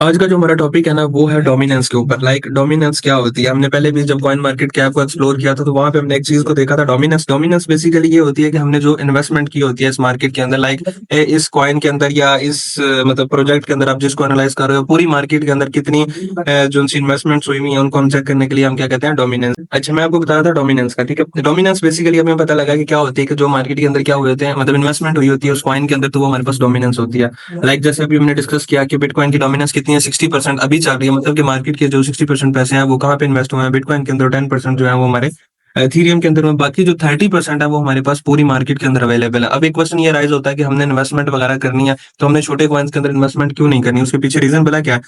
आज का जो हमारा टॉपिक है ना वो है डोमिनेंस के ऊपर। डोमिनेंस क्या होती है। हमने पहले भी जब कॉइन मार्केट कैप को एक्सप्लोर किया था तो वहां पे हमने एक चीज को देखा था, डोमिनेंस। डोमिनेंस बेसिकली ये होती है कि हमने जो इन्वेस्टमेंट की होती है इस मार्केट के अंदर, इस कॉइन के अंदर या इस मतलब प्रोजेक्ट के अंदर आप जिसको एनालाइज कर रहे हो, पूरी मार्केट के अंदर कितनी जो सी इन्वेस्टमेंट हुई हुई है उनको हम चेक करने के लिए हम क्या कहते हैं, डोमिनेंस। अच्छा, मैं आपको बताया था डोमिनेंस का, ठीक है। डोमिनेंस बेसिकली हमें पता लगा कि क्या होती है कि जो मार्केट के अंदर क्या हुए होते हैं, मतलब इन्वेस्टमेंट हुई होती है उस कॉइन के अंदर, तो वो हमारे पास डोमिनेंस होती है। जैसे अभी हमने डिस्कस किया कि बिटकॉइन की डोमिनेंस कितनी है, 60% अभी चल रही है। मतलब कि मार्केट के जो 60% पैसे हैं वो कहाँ पे इन्वेस्ट हुए हैं, बिटकॉइन के अंदर। 10% जो है वो हमारे एथीरियम के अंदर में, बाकी जो 30% है वो हमारे पास पूरी मार्केट के अंदर अवेलेबल है। अब एक क्वेश्चन ये राइज होता है कि हमने इन्वेस्टमेंट वगैरह करनी है तो हमने छोटे कॉइन्स के अंदर इन्वेस्टमेंट क्यों नहीं करनी। उसके पीछे रीजन पता क्या है?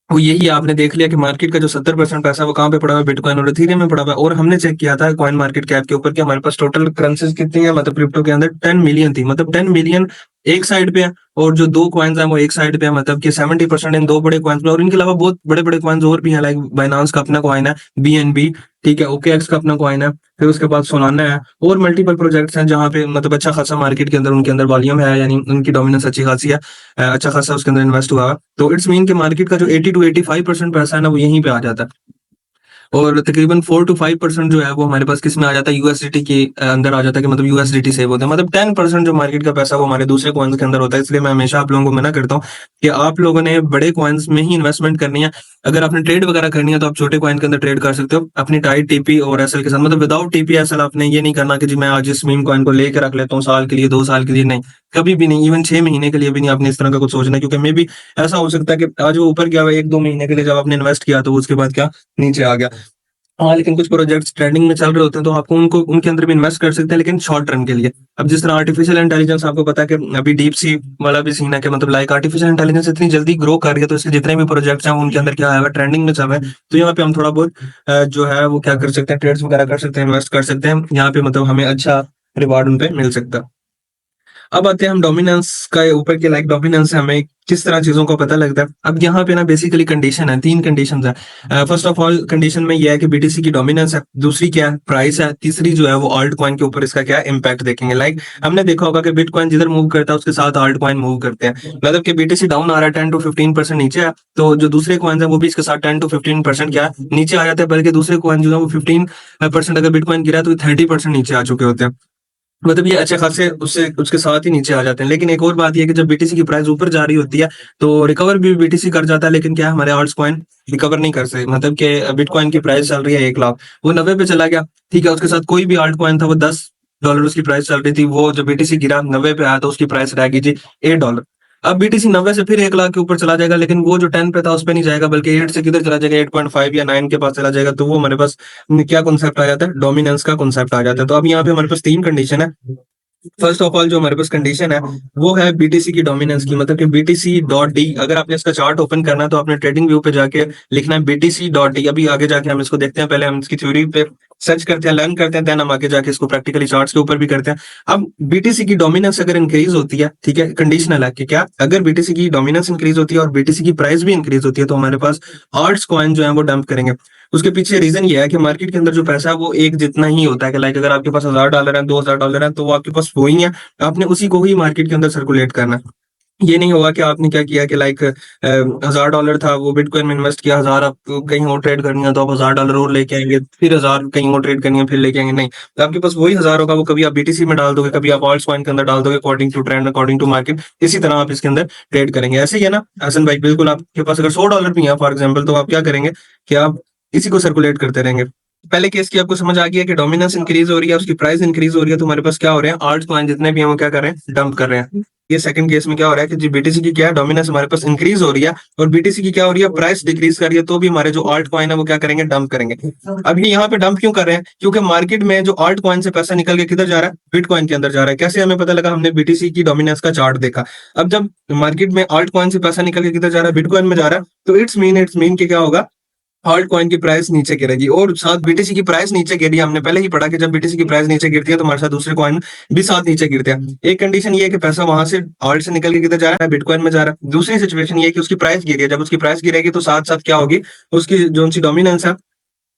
वो यही है, आपने देख लिया कि मार्केट का जो 70% पैसा वो कहाँ पे पड़ा हुआ है, बिटकॉइन और इथेरियम में पड़ा हुआ है। और हमने चेक किया था कॉइन मार्केट कैप के ऊपर कि हमारे पास टोटल करेंसीज कितनी है, मतलब क्रिप्टो के अंदर 10 मिलियन थी। मतलब 10 मिलियन एक साइड पे है और जो दो कॉइन्स हैं वो एक साइड पे है। मतलब कि 70% इन दो बड़े कॉइन्स में, और इनके अलावा बहुत बड़े बड़े कॉइन्स और भी हैं। बाइनांस का अपना कॉइन है, बीएनबी, ठीक है, ओकेएक्स का अपना कॉइन है, फिर उसके बाद सोलाना है, और मल्टीपल प्रोजेक्ट्स हैं जहाँ पे मतलब अच्छा खासा मार्केट के अंदर उनके अंदर वॉल्यूम है, यानी उनकी डोमिनेंस अच्छी खासी है, अच्छा खासा उसके अंदर इन्वेस्ट हुआ है। तो इट्स मीन कि मार्केट का जो 80 to 85% पैसा है ना वो यहीं पे आ जाता है। और तकरीबन 4 to 5% जो है वो हमारे पास किस में आ जाता है, यूएसडीटी के अंदर आ जाता है, कि मतलब यूएसडीटी सेव होता है। मतलब 10% जो मार्केट का पैसा वो हमारे दूसरे कॉइन्स के अंदर होता है। इसलिए मैं हमेशा आप लोगों को मना करता हूँ कि आप लोगों ने बड़े कॉइन्स में ही इन्वेस्टमेंट करनी है। अगर आपने ट्रेड वगैरह करनी है तो आप छोटे कॉइन के अंदर ट्रेड कर सकते हो अपनी टाइट टीपी और एसएल के साथ। मतलब विदाउट टीपी एसएल आपने ये नहीं करना कि जी मैं आज इस मीम कॉइन को लेकर रख लेता हूँ साल के लिए, 2 साल के लिए, नहीं, कभी भी नहीं। इवन 6 महीने के लिए भी नहीं आपने इस तरह का कुछ सोचना, क्योंकि मे भी ऐसा हो सकता है कि आज वो ऊपर गया हुआ 1-2 महीने के लिए, जब आपने इन्वेस्ट किया तो उसके बाद क्या नीचे आ गया। हाँ, लेकिन कुछ प्रोजेक्ट्स ट्रेंडिंग में चल रहे होते हैं तो आपको उनको उनके अंदर भी इन्वेस्ट कर सकते हैं, लेकिन शॉर्ट टर्म के लिए। अब जिस तरह आर्टिफिशियल इंटेलिजेंस, आपको पता है कि अभी डीप सी वाला भी सीन है कि मतलब आर्टिफिशियल इंटेलिजेंस इतनी जल्दी ग्रो कर रही है, तो इसके जितने भी प्रोजेक्ट्स हैं उनके अंदर क्या है, ट्रेंडिंग में चल रहा है। तो यहाँ पे हम थोड़ा बहुत जो है वो क्या कर सकते हैं, ट्रेड्स वगैरह कर सकते हैं, इन्वेस्ट कर सकते हैं। यहाँ पे मतलब हमें अच्छा रिवार्ड उन पे मिल सकता है। अब आते हैं हम डोमिनेंस का ऊपर के, डोमिनेंस से हमें किस तरह चीजों का पता लगता है। अब यहाँ पे ना बेसिकली कंडीशन है, 3 कंडीशन है। फर्स्ट ऑफ ऑल कंडीशन में यह है कि बीटीसी की डोमिनेंस है, दूसरी क्या है, प्राइस है, तीसरी जो है वो ऑल्ट कॉइन के ऊपर इसका क्या इम्पैक्ट देखेंगे। हमने देखा होगा कि बिटकॉइन जिधर मूव करता है उसके साथ ऑल्ट कॉइन मूव करते हैं। मतलब कि बीटीसी डाउन आ रहा है 10 to 15% नीचे है, तो जो दूसरे कॉइन है वो भी इसके साथ 10 to 15% क्या है, नीचे आ जाते हैं। बल्कि दूसरे कॉइन जो है वो 15%, अगर बिटकॉइन गिरा तो 30% नीचे आ चुके होते हैं। मतलब ये अच्छे खासे उससे उसके साथ ही नीचे आ जाते हैं। लेकिन एक और बात ये है कि जब बीटीसी की प्राइस ऊपर जा रही होती है तो रिकवर भी बीटीसी कर जाता है, लेकिन क्या है, हमारे ऑल्ट्स कॉइन रिकवर नहीं कर सकते। मतलब कि बिटकॉइन की प्राइस चल रही है 1 लाख, वो 90 पे चला गया, ठीक है। उसके साथ कोई भी ऑल्ट कॉइन था, वो $10 उसकी प्राइस चल रही थी, वो जब बीटीसी गिरा 90 पे आया तो उसकी प्राइस रह गई थी $8। अब बीटीसी 90 से फिर 1 लाख के ऊपर चला जाएगा, लेकिन वो जो 10 पे था उस पे नहीं जाएगा, बल्कि 8 से किधर चला जाएगा, 8.5 या 9 के पास चला जाएगा। तो वो हमारे पास क्या कॉन्सेप्ट आ जाता है, डोमिनेंस का कॉन्सेप्ट आ जाता है। तो अब यहाँ पे हमारे पास 3 कंडीशन है। फर्स्ट ऑफ ऑल जो हमारे पास कंडीशन है वो है बीटीसी की डोमिनेंस की, मतलब कि बीटीसी डॉट डी। अगर आपने इसका चार्ट ओपन करना है तो आपने ट्रेडिंग व्यू पे जाके लिखना है बीटीसी डॉट डी। अभी आगे जाके हम इसको देखते हैं, पहले हम इसकी थ्योरी पे सर्च करते हैं, लर्न करते हैं, देन हम आगे जाके इसको प्रैक्टिकली चार्ट्स के ऊपर भी करते हैं। अब बीटीसी की डोमिनेंस अगर इंक्रीज होती है, ठीक है, कंडीशनल है कि क्या, अगर बीटीसी की डोमिनेंस इंक्रीज होती है और बीटीसी की प्राइस भी इंक्रीज होती है तो हमारे पास आर्ट्स कॉइन जो है वो डंप करेंगे। उसके पीछे रीजन ये है कि मार्केट के अंदर जो पैसा है वो एक जितना ही होता है, कि अगर आपके पास $1000 है, $2000 है, तो वो आपके पास वो ही है। आपने उसी को ही मार्केट के अंदर सर्कुलेट करना है। ये नहीं होगा कि आपने क्या किया कि $1000 था, वो बिटकॉइन में इन्वेस्ट किया, 1000 आप कहीं और ट्रेड करनी है तो आप $1000 और लेके आएंगे, फिर 1000 कहीं और ट्रेड करनी है फिर लेके आएंगे, नहीं। तो आपके पास वही 1000 होगा, वो कभी आप बीटीसी में डाल दोगे, कभी आप ऑल्ट्स कॉइन के अंदर डाल दोगे, according to trend, according to market. इसी तरह आप इसके अंदर ट्रेड करेंगे। ऐसे ही है ना हसन भाई, बिल्कुल। आपके पास अगर $100 भी है फॉर एग्जाम्पल, तो आप क्या करेंगे कि आप इसी को सर्कुलेट करते रहेंगे। पहले केस की आपको समझ आ गया कि डोमिनेंस इंक्रीज हो रही है, उसकी प्राइस इंक्रीज हो रही है, तो हमारे पास क्या हो रहे हैं, आल्ट कॉइन जितने भी हैं वो क्या कर रहे हैं, डंप कर रहे हैं। ये सेकंड केस में क्या हो रहा है कि जी बीटीसी की क्या है, डोमिनेंस हमारे पास इंक्रीज हो रही है, और बीटीसी की क्या हो रही है, प्राइस डिक्रीज कर रही है, तो भी हमारे जो आल्ट कॉइन है वो क्या करेंगे, डंप करेंगे। अब ये यहाँ पे डंप क्यों कर रहे हैं, क्योंकि मार्केट में जो आल्ट कॉइन से पैसा निकल के किधर जा रहा है, बिटकॉइन के अंदर जा रहा है। कैसे हमें पता लगा, हमने बीटीसी की डोमिनेंस का चार्ट देखा। अब जब मार्केट में आल्ट कॉइन से पैसा निकल के किधर जा रहा है, बिटकॉइन में जा रहा है, तो इट्स मीन कि क्या होगा, हॉल्ट कॉइन की प्राइस नीचे गिरेगी, और साथ बीटीसी की प्राइस नीचे गिरी। हमने पहले ही पढ़ा कि जब बीटीसी की प्राइस नीचे गिरती है तो हमारे साथ दूसरे कॉइन भी साथ नीचे गिरते हैं। एक कंडीशन ये है कि पैसा वहां से हॉल्ट से निकल के किधर जा रहा है, बिटकॉइन में जा रहा है। दूसरी सिचुएशन ये है कि उसकी प्राइस गिरी है। जब उसकी प्राइस गिरेगी तो साथ साथ क्या होगी, उसकी जो सी डोमिनेंस है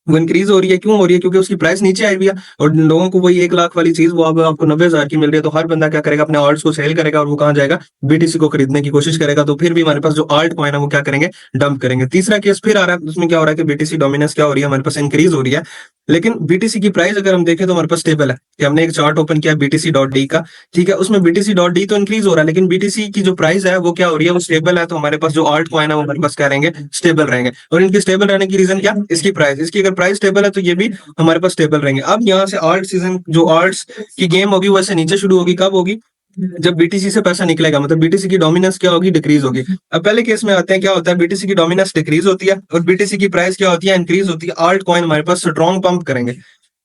वो इंक्रीज हो रही है। क्यों हो रही है? क्योंकि उसकी प्राइस नीचे आई हुई है और लोगों को वही 1 लाख वाली चीज वो अब आपको 90,000 की मिल रही है, तो हर बंदा क्या करेगा? अपने ऑल्ट्स को सेल करेगा और वो कहाँ जाएगा? बीटीसी को खरीदने की कोशिश करेगा। तो फिर भी हमारे पास जो आल्ट कॉइन है वो क्या करेंगे? डंप करेंगे। तीसरा केस फिर आ रहा है, उसमें क्या हो रहा है कि बीटीसी डोमिनेंस क्या हो रही है? हमारे पास इंक्रीज हो रही है, लेकिन बीटीसी की प्राइस अगर हम देखें तो हमारे पास स्टेबल है। कि हमने एक चार्ट ओपन किया बीटीसी डॉट डी का, ठीक है, उसमें बीटीसी डॉट डी तो इंक्रीज हो रहा है, लेकिन बीटीसी की जो प्राइस है वो क्या हो रही है? वो स्टेबल है। तो हमारे पास जो आल्ट कॉइन है वो हमारे पास क्या रहेंगे? स्टेबल रहेंगे। और इनके स्टेबल रहने की रीजन क्या? इसकी प्राइस। इसकी अगर प्राइस स्टेबल है तो ये भी हमारे पास स्टेबल रहेंगे। अब यहाँ से आल्ट सीजन जो आल्ट्स की गेम होगी वैसे नीचे शुरू होगी। कब होगी? जब बीटीसी से पैसा निकलेगा, मतलब बीटीसी की डोमिनेंस क्या होगी? डिक्रीज होगी। अब पहले केस में आते हैं, क्या होता है? बीटीसी की डोमिनेंस डिक्रीज होती है और बीटीसी की प्राइस क्या होती है? इंक्रीज होती है। आल्ट कॉइन हमारे पास स्ट्रॉन्ग पंप करेंगे,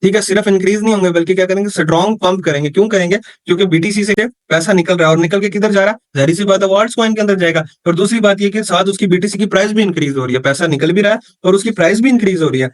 ठीक है, सिर्फ इंक्रीज नहीं होंगे बल्कि क्या करेंगे? स्ट्रॉन्ग पंप करेंगे। क्यों करेंगे? क्योंकि बीटीसी से पैसा निकल रहा है और निकल के किधर जा रहा है? जाहिर सी बात है वो आल्ट्स कॉइन के अंदर जाएगा। और दूसरी बात ये कि साथ उसकी बीटीसी की प्राइस भी इंक्रीज हो रही है, पैसा निकल भी रहा है और उसकी प्राइस भी इंक्रीज हो रही है।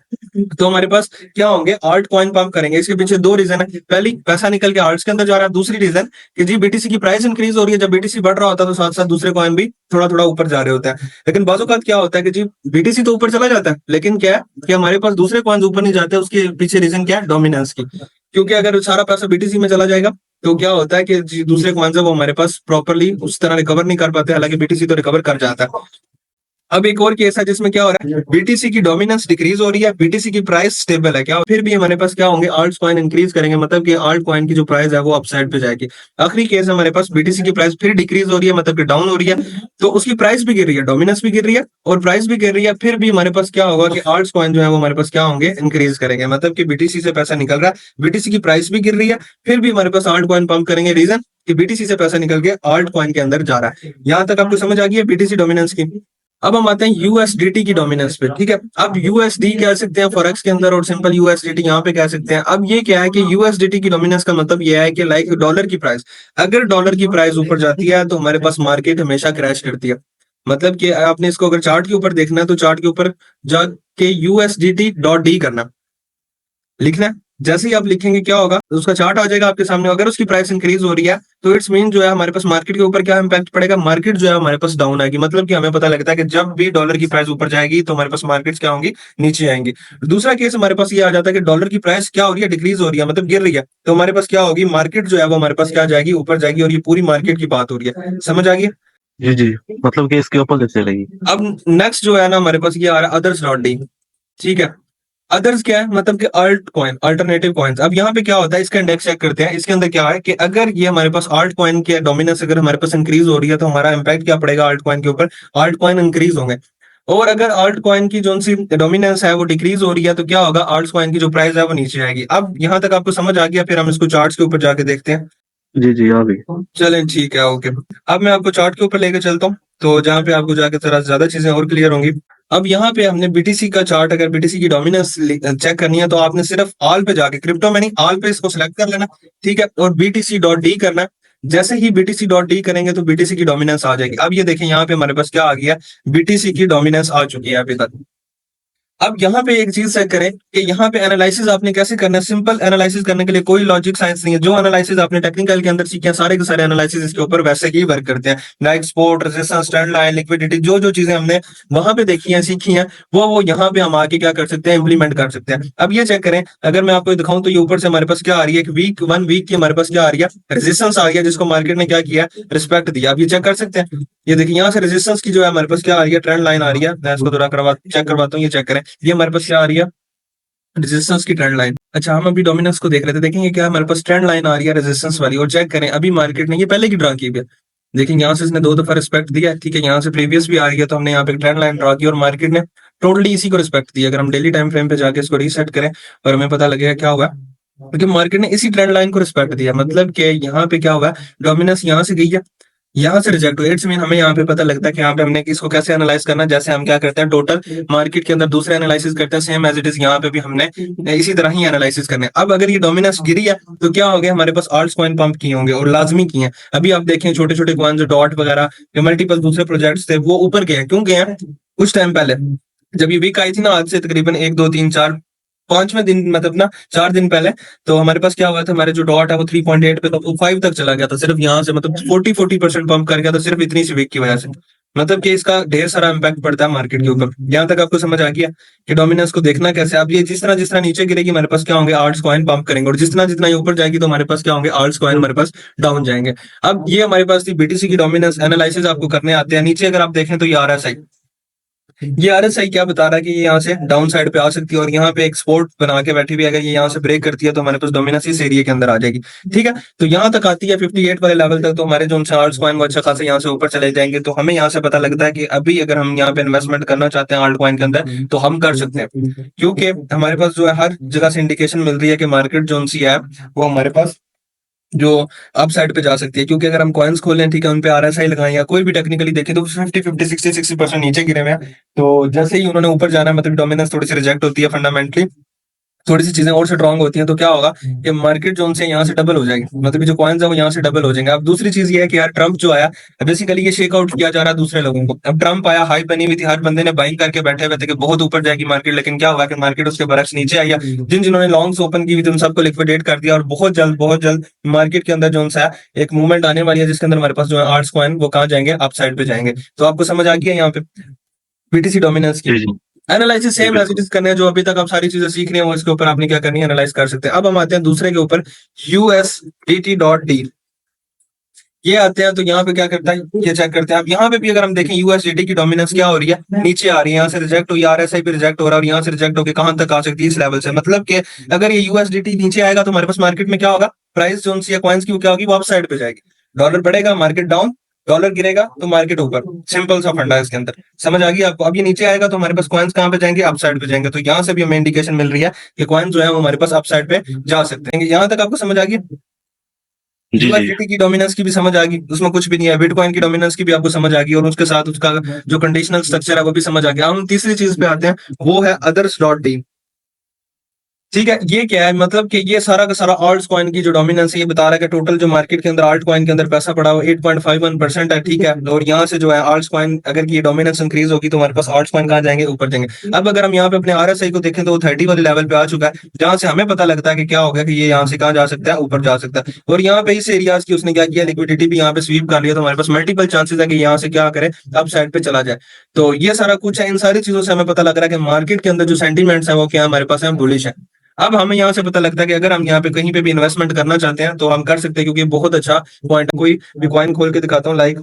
तो हमारे पास क्या होंगे? आल्ट कॉइन पंप करेंगे। इसके पीछे दो रीजन है। पहली, पैसा निकल के आल्ट्स के अंदर जा रहा है। दूसरी रीजन कि जी बीटीसी की प्राइस इंक्रीज हो रही है। जब बीटीसी बढ़ रहा होता है तो साथ साथ दूसरे कॉइन भी थोड़ा थोड़ा ऊपर जा रहे होते हैं। लेकिन बाजू का क्या होता है कि जी बीटीसी तो ऊपर चला जाता है, लेकिन क्या है कि हमारे पास दूसरे कॉइन्स ऊपर नहीं जाते। उसके पीछे रीजन क्या है? डोमिनेंस की। क्योंकि अगर सारा पैसा बीटीसी में चला जाएगा तो क्या होता है कि जी दूसरे कॉइन्स है वो हमारे पास प्रॉपर्ली उस तरह रिकवर नहीं कर पाते, हालांकि बीटीसी तो रिकवर कर जाता है। अब एक और केस है जिसमें क्या हो रहा है? बीटीसी की डोमिनेंस डिक्रीज हो रही है, बीटीसी की प्राइस स्टेबल है। क्या फिर भी हमारे पास क्या होंगे? आल्ट कॉइन इंक्रीज करेंगे, मतलब कि आल्ट कॉइन की जो प्राइस है वो अपसाइड पे जाएगी। आखिरी केस है हमारे पास बीटीसी की प्राइस फिर डिक्रीज हो रही है, मतलब कि डाउन हो रही है, तो उसकी प्राइस भी गिर रही है, डोमिनेंस भी गिर रही है और प्राइस भी गिर रही है। फिर भी हमारे पास क्या होगा कि आल्ट कॉइन जो है वो हमारे पास क्या होंगे? इंक्रीज करेंगे, मतलब कि बीटीसी से पैसा निकल रहा है, बीटीसी की प्राइस भी गिर रही है, फिर भी हमारे पास आल्ट कॉइन पंप करेंगे। रीजन कि बीटीसी से पैसा निकल के आल्ट कॉइन के अंदर जा रहा है। यहां तक आपको समझ आ गई है बीटीसी डोमिनेंस की। अब हम आते हैं यूएसडीटी की डोमिनेंस पे, ठीक है। अब यूएसडी कह सकते हैं फॉरेक्स के अंदर और सिंपल यूएसडीटी यहाँ पे कह सकते हैं। अब ये क्या है कि यूएसडीटी की डोमिनेंस का मतलब ये है कि लाइक डॉलर की प्राइस, अगर डॉलर की प्राइस ऊपर जाती है तो हमारे पास मार्केट हमेशा क्रैश करती है। मतलब कि आपने इसको अगर चार्ट के ऊपर देखना है तो चार्ट के ऊपर जाके यूएसडीटी डॉट डी करना, लिखना है। जैसे ही आप लिखेंगे क्या होगा? तो उसका चार्ट आ जाएगा आपके सामने। अगर उसकी प्राइस इंक्रीज हो रही है तो इट्स मीन जो है हमारे पास मार्केट के ऊपर क्या इंपैक्ट पड़ेगा? मार्केट जो है हमारे पास डाउन आएगी। मतलब कि हमें पता लगता है कि जब भी डॉलर की प्राइस ऊपर जाएगी तो हमारे पास मार्केट्स क्या होंगी? नीचे आएंगी। दूसरा केस हमारे पास ये आ जाता है कि डॉलर की प्राइस क्या हो रही है? डिक्रीज हो रही है, मतलब गिर रही है। तो हमारे पास क्या होगी? मार्केट जो है वो हमारे पास क्या जाएगी? ऊपर जाएगी। और ये पूरी मार्केट की बात हो रही है, समझ आ गई? जी जी। मतलब कि इसके ऊपर कैसे लगी? अब नेक्स्ट जो है ना हमारे पास ये आ रहा है अदर्स डॉट डी, ठीक है। अदर्स क्या है? मतलब कि अल्ट कॉइन, अल्टरनेटिव कॉइन्स। अब यहाँ पे क्या होता है? इसका इंडेक्स चेक करते हैं। इसके अंदर क्या है कि अगर ये हमारे पास अल्ट कॉइन के डोमिनेंस अगर हमारे पास इंक्रीज हो रही है तो हमारा इंपैक्ट क्या पड़ेगा अल्ट कॉइन के ऊपर? अल्ट कॉइन इंक्रीज होंगे। और अगर अल्ट कॉइन की जो सी डोमिनेंस है वो डिक्रीज हो रही है तो क्या होगा? अल्ट कॉइन की जो प्राइस है वो नीचे आएगी। अब यहाँ तक आपको समझ आ गया, फिर हम इसको चार्ट्स के ऊपर जाके देखते हैं। जी जी, आ गई। चलें ठीक है, ओके। अब मैं आपको चार्ट के ऊपर लेके चलता हूँ, तो जहाँ पे आपको जाके थोड़ा ज्यादा चीजें और क्लियर होंगी। अब यहाँ पे हमने बीटीसी का चार्ट, अगर बीटीसी की डोमिनेंस चेक करनी है तो आपने सिर्फ ऑल पे जाके, क्रिप्टो में नहीं, ऑल पे इसको सिलेक्ट कर लेना, ठीक है, और बीटीसी डॉट डी करना है। जैसे ही बीटीसी डॉट डी करेंगे तो बीटीसी की डोमिनेंस आ जाएगी। अब ये देखें यहाँ पे हमारे पास क्या आ गया? बीटीसी की डोमिनेंस आ चुकी है अभी तक। अब यहाँ पे एक चीज चेक करें कि यहाँ पे एनालिसिस आपने कैसे करना है। सिंपल एनालिसिस करने के लिए कोई लॉजिक साइंस नहीं है। जो एनालिसिस आपने टेक्निकल के अंदर सीखे हैं सारे के सारे एनालिसिस इसके ऊपर वैसे ही वर्क करते हैं। Like support, resistance, trend line, liquidity, जो जो चीजें हमने वहां पे देखी हैं, सीखी हैं, वो यहाँ पे हम आके क्या कर सकते हैं? इंप्लीमेंट कर सकते हैं। अब ये चेक करें, अगर मैं आपको दिखाऊं तो ये ऊपर से हमारे पास क्या आ रही है? वीक 1 वीक की हमारे पास क्या आ रही है? रेजिस्टेंस आ रही है, जिसको मार्केट ने क्या किया? रिस्पेक्ट दिया। अब ये चेक कर सकते हैं। ये देखिए यहाँ से रेजिस्टेंस की जो है हमारे पास क्या आ रही है? ट्रेंड लाइन आ रही है। मैं इसको थोड़ा चेक करवाता हूँ, ये चेक करें। ये हमारे पास क्या आ रही है? रेजिस्टेंस की ट्रेंड लाइन। अच्छा, हम अभी डोमिनेंस को देख रहे थे, देखेंगे क्या हमारे पास ट्रेंड लाइन आ रही है रेजिस्टेंस वाली। और चेक करें अभी मार्केट ने ये पहले की ड्रा की है, देखेंगे यहाँ से इसने 2 दफा रिस्पेक्ट दिया है, ठीक है। यहाँ से प्रीवियस भी आ रही है तो हमने यहाँ पे ट्रेंड लाइन ड्रा की और मार्केट ने टोटली इसी को रिस्पेक्ट दिया। अगर हम डेली टाइम फ्रेम पे जाके इसको रीसेट करें और हमें पता लगेगा क्या हुआ, क्योंकि मार्केट ने इसी ट्रेंड लाइन को रिस्पेक्ट दिया। मतलब कि यहाँ पे क्या हुआ? डोमिनेंस यहाँ से गई है, यहाँ से रिजेक्ट हुआ। इट्स मीन हमें यहाँ पे पता लगता है कि यहाँ पे हमने इसको कैसे एनालाइज करना है। जैसे हम क्या करते हैं, टोटल मार्केट के अंदर दूसरे एनालिसिस करते हैं, सेम एज इट इज यहाँ पे भी हमने इसी तरह ही एनालिसिस करना है। अब अगर ये डोमिनेंस गिरी है तो क्या हो गया? हमारे पास ऑल्ट्स कॉइन पंप किए होंगे और लाजमी किए हैं। अभी आप देखें छोटे छोटे कॉइन जो डॉट वगैरह जो मल्टीपल दूसरे प्रोजेक्ट्स थे वो ऊपर गए हैं। क्यों गए हैं? कुछ टाइम पहले जब ये वीक आई थी ना, आज से तकरीबन 1 2 3 4 5वें दिन, मतलब ना 4 दिन पहले, तो हमारे पास क्या हुआ था? हमारे जो डॉट है वो 3.8 पे था, वो 5 तक चला गया था सिर्फ यहाँ से, मतलब 40% पंप कर गया था सिर्फ इतनी सी वीक की वजह से। मतलब कि इसका ढेर सारा इम्पैक्ट पड़ता है मार्केट के ऊपर। यहाँ तक आपको समझ आ गया कि डोमिनेंस को देखना कैसे। अब ये जिस तरह नीचे गिरेगी हमारे पास क्या होंगे, आल्ट्स कॉइन पंप करेंगे, और जितना ये ऊपर जाएगी तो हमारे पास क्या होंगे, आल्ट्स कॉइन हमारे पास डाउन जाएंगे। अब ये हमारे पास थी बीटीसी की डोमिनेंस एनालिसिस आपको करने आते हैं। नीचे अगर आप देखें तो ये आरएसआई क्या बता रहा है कि ये यहाँ से डाउन साइड पे आ सकती है, और यहाँ पे एक सपोर्ट बना के बैठी हुई है। अगर ये यहाँ से ब्रेक करती है तो हमारे पास डोमिनेंस इस एरिया के अंदर आ जाएगी। ठीक है, तो यहाँ तक आती है 58 वाले लेवल तक, तो हमारे जो आल्ट कॉइन वो अच्छा खासा यहाँ से ऊपर चले जाएंगे। तो हमें यहाँ से पता लगता है कि अभी अगर हम यहाँ पे इन्वेस्टमेंट करना चाहते हैं आल्ट कॉइन के अंदर तो हम कर सकते हैं, क्योंकि हमारे पास जो है हर जगह से इंडिकेशन मिल रही है कि मार्केट जो सी है वो हमारे पास जो अप साइड पे जा सकती है। क्योंकि अगर हम कॉइन्स खोलें, ठीक है, उन पे आरएसआई लगाएं या कोई भी टेक्निकली देखें तो 50 60% नीचे गिरे हुए हैं। तो जैसे ही उन्होंने ऊपर जाना है, मतलब डोमिनेंस थोड़ी सी रिजेक्ट होती है, फंडामेंटली थोड़ी सी चीजें और स्ट्रांग होती हैं, तो क्या होगा कि मार्केट जो उनसे यहाँ से डबल हो जाएगी, मतलब जो कॉइन्स है वो यहाँ से डबल हो जाएंगे। अब दूसरी चीज ये है कि यार ट्रम्प जो आया, बेसिकली ये शेक आउट किया जा रहा है दूसरे लोगों को। अब ट्रम्प आया, हाइप बनी हुई थी, हर बंदे ने बाइंग करके बैठे हुए थे कि बहुत ऊपर जाएगी मार्केट, लेकिन क्या हुआ कि मार्केट उसके बरक्स नीचे आई है। जिन्होंने लॉन्ग्स ओपन की हुई थी उन सबको लिक्विडेट कर दिया, और बहुत जल्द मार्केट के अंदर जो है एक मूवमेंट आने वाली है, जिसके अंदर हमारे पास जो है आर्ट्स कॉइन वो कहाँ जाएंगे, अप साइड पे जाएंगे। तो आपको समझ आ गया यहाँ पे बीटीसी डोमिनेंस की जी जी एनालिसिस जी सेम बिल्कुल। एज करने हैं। जो अभी तक आप सारी चीजें सीख रहे हैं वो इसके ऊपर आपने क्या करनी है, एनालाइज कर सकते हैं। अब हम आते हैं दूसरे के ऊपर, USDT.D। ये आते हैं तो यहाँ पे क्या करता है, ये चेक करते हैं। अब यहाँ पे भी अगर हम देखें यूएसडीटी की डोमिनेंस क्या हो रही है, नीचे आ रही है, यहाँ से रिजेक्ट हुई, आरएसआई पे रिजेक्ट हो रहा है, और यहाँ से रिजेक्ट होकर कहां तक आ सकती है, इस लेवल से। मतलब कि अगर ये यूएसडीटी नीचे आएगा तो हमारे पास मार्केट में क्या होगा, प्राइस जो सी कॉइन्स की वो क्या होगी, वो अप साइड पे जाएगी। डॉलर बढ़ेगा, मार्केट डाउन, डॉलर गिरेगा तो मार्केट ऊपर। सिंपल सा फंडा है इसके अंदर, समझ आ गई आपको। अब ये नीचे आएगा तो हमारे पास कॉइन्स कहां पे जाएंगे, अप साइड पे जाएंगे। तो यहाँ से भी हमें इंडिकेशन मिल रही है कि कॉइन्स जो है वो हमारे पास अप साइड पे जा सकते हैं। यहाँ तक आपको समझ आ गई। जी जी यूएसडीटी की डोमिनेंस की भी समझ आ गई, उसमें कुछ भी नहीं है। बिटकॉइन की डोमिनेंस की भी आपको समझ आ गई, और उसके साथ उसका जो कंडीशनल स्ट्रक्चर है वो भी समझ आ गया। हम तीसरी चीज पे आते हैं, वो है अदर्स.डी। ठीक है, ये क्या है, मतलब कि ये सारा का सारा आल्ट कॉइन की जो डोमिनेंस है, ये बता रहा है कि टोटल जो मार्केट के अंदर आल्ट कॉइन के अंदर पैसा पड़ा हुआ 8.51% है। ठीक है, और यहाँ से जो है आल्ट कॉइन अगर की डोमिनेंस इंक्रीज होगी तो हमारे पास आल्ट कॉइन कहाँ जाएंगे, ऊपर जाएंगे। अब अगर हम यहाँ पे अपने आरएसआई को देखें तो वो 30 वाले लेवल पे आ चुका है, जहां से हमें पता लगता है कि क्या होगा कि ये यहाँ से कहाँ जा सकता है, ऊपर जा सकता है। और यहाँ पे इस एरियाज की उसने क्या किया, लिक्विडिटी भी यहाँ पे स्वीप कर लिया, तो हमारे पास मल्टीपल चांसेस है कि यहाँ से क्या करे, अप साइड पे चला जाए। तो ये सारा कुछ है, इन सारी चीजों से हमें पता लग रहा है कि मार्केट के अंदर जो सेंटीमेंट्स है वो क्या हमारे पास है, बुलिश है। अब हमें यहाँ से पता लगता है कि अगर हम यहाँ पे कहीं पे भी इन्वेस्टमेंट करना चाहते हैं तो हम कर सकते हैं, क्योंकि बहुत अच्छा पॉइंट। कोई भी कॉइन खोल के दिखाता हूँ, लाइक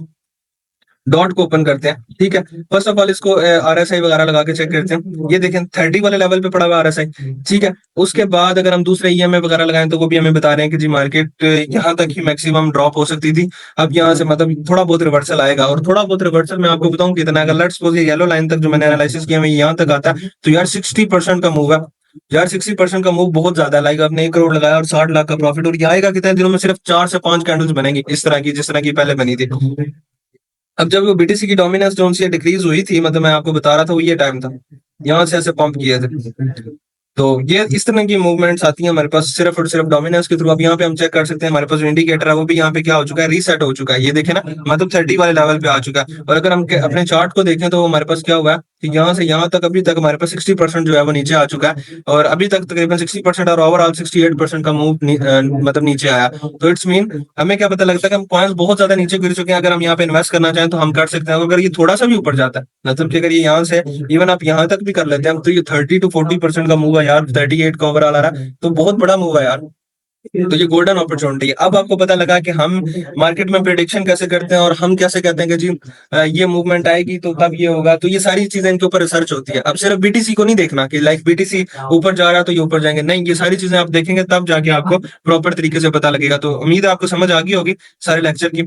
डॉट को ओपन करते हैं। ठीक है, फर्स्ट ऑफ ऑल इसको आरएसआई वगैरह लगा के चेक करते हैं। ये देखें 30 वाले लेवल पे पड़ा हुआ आरएसआई। ठीक है, उसके बाद अगर हम दूसरे ईएमए वगैरह लगाएं तो वो भी हमें बता रहे हैं कि जी मार्केट यहाँ तक ही मैक्सिमम ड्रॉप हो सकती थी। अब यहाँ से मतलब थोड़ा बहुत रिवर्सल आएगा, और थोड़ा बहुत रिवर्सल मैं आपको बताऊं कितना, अगर लेट्स सपोज ये येलो लाइन तक जो मैंने एनालिसिस किया यहाँ तक आता है तो यार 60% का मूव है। यार 60% का मूव बहुत ज्यादा है। लाइक आपने 1 करोड़ लगाया और 60 लाख का प्रॉफिट, और ये आएगा कितने दिनों में, सिर्फ 4 से 5 कैंडल्स बनेंगी इस तरह की, जिस तरह की पहले बनी थी। अब जब वो बीटीसी की डोमिनेंस जो उनसे डिक्रीज हुई थी, मतलब मैं आपको बता रहा था वो ये टाइम था, यहाँ से ऐसे पंप किए थे। तो ये इस तरह की मूवमेंट्स आती हैं हमारे पास सिर्फ और सिर्फ डोमिनेंस के थ्रू। अब यहाँ पे हम चेक कर सकते हैं, हमारे पास जो इंडिकेटर है वो भी यहाँ पे क्या हो चुका है, रीसेट हो चुका है। ये देखें ना, मतलब 30 वाले लेवल पे आ चुका है। और अगर हम अपने चार्ट को देखें तो हमारे पास क्या हुआ है कि यहाँ से यहाँ तक अभी तक हमारे पास 60% जो है वो नीचे आ चुका है, और अभी तक तकरीबन 60% और ओवरऑल 68% का मूव मतलब नीचे आया। तो इट्स मीन हमें क्या पता लगता है कि हम कॉइन्स बहुत ज्यादा नीचे गिर चुके हैं। अगर हम यहाँ पे इन्वेस्ट करना चाहें तो हम कर सकते हैं। अगर ये थोड़ा सा भी ऊपर जाता है, मतलब कि अगर ये यहाँ से इवन आप यहाँ तक भी कर लेते हैं, तो ये 30 to 40% का मूव है यार, 38 का ओवरऑल आ रहा है, तो बहुत बड़ा मूव है यार। तो ये गोल्डन अपॉर्चुनिटी है। अब आपको पता लगा कि हम मार्केट में प्रेडिक्शन कैसे करते हैं, और हम कैसे कहते हैं कि जी ये मूवमेंट आएगी तो तब ये होगा। तो ये सारी चीजें इनके ऊपर रिसर्च होती है। अब सिर्फ बीटीसी को नहीं देखना कि लाइक बीटीसी ऊपर जा रहा है तो ये ऊपर जाएंगे, नहीं, ये सारी चीजें आप देखेंगे तब जाके आपको प्रॉपर तरीके से पता लगेगा। तो उम्मीद है आपको समझ आ गई होगी सारे लेक्चर की।